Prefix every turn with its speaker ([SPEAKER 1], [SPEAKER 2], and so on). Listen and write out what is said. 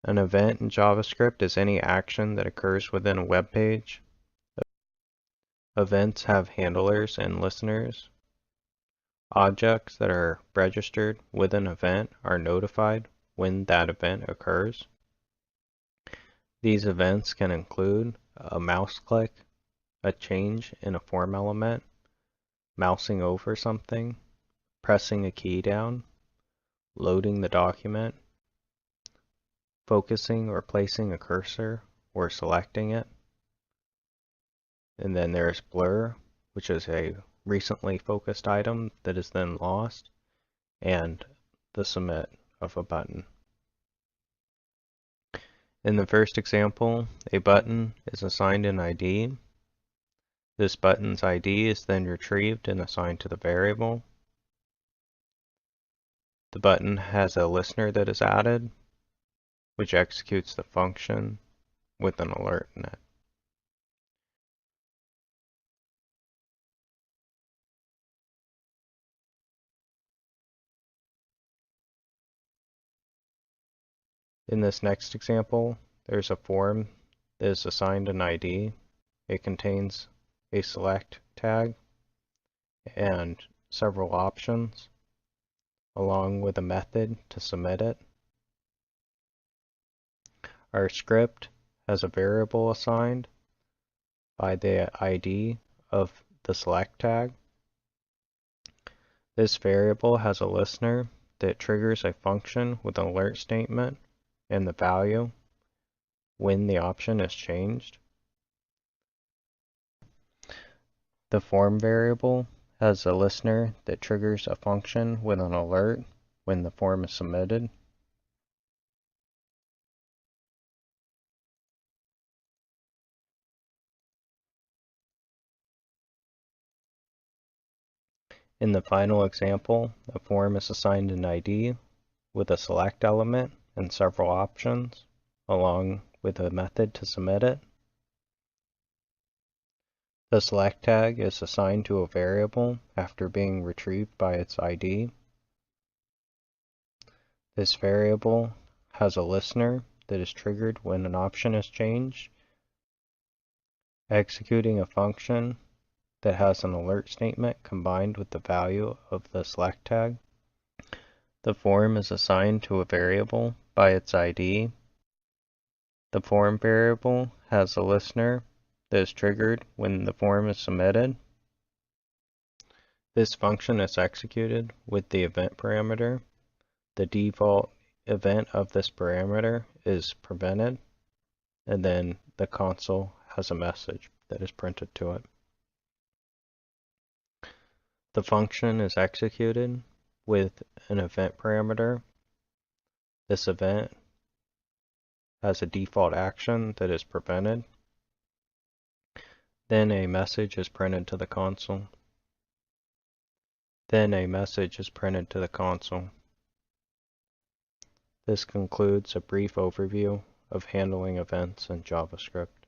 [SPEAKER 1] An event in JavaScript is any action that occurs within a web page. Events have handlers and listeners. Objects that are registered with an event are notified when that event occurs. These events can include a mouse click, a change in a form element, mousing over something, pressing a key down, loading the document, focusing or placing a cursor or selecting it. And then there's blur, which is a recently focused item that is then lost, and the submit of a button. In the first example, a button is assigned an ID. This button's ID is then retrieved and assigned to the variable. The button has a listener that is added, which executes the function with an alert in it. In this next example, there's a form that is assigned an ID. It contains a select tag and several options, along with a method to submit it. Our script has a variable assigned by the ID of the select tag. This variable has a listener that triggers a function with an alert statement and the value when the option is changed. The form variable has a listener that triggers a function with an alert when the form is submitted. In the final example, a form is assigned an ID with a select element and several options, along with a method to submit it. The select tag is assigned to a variable after being retrieved by its ID. This variable has a listener that is triggered when an option is changed, executing a function that has an alert statement combined with the value of the select tag. The form is assigned to a variable by its ID. The form variable has a listener that is triggered when the form is submitted. This function is executed with the event parameter. The default event of this parameter is prevented, and then the console has a message that is printed to it. The function is executed with an event parameter. This event has a default action that is prevented. Then a message is printed to the console. Then a message is printed to the console. This concludes a brief overview of handling events in JavaScript.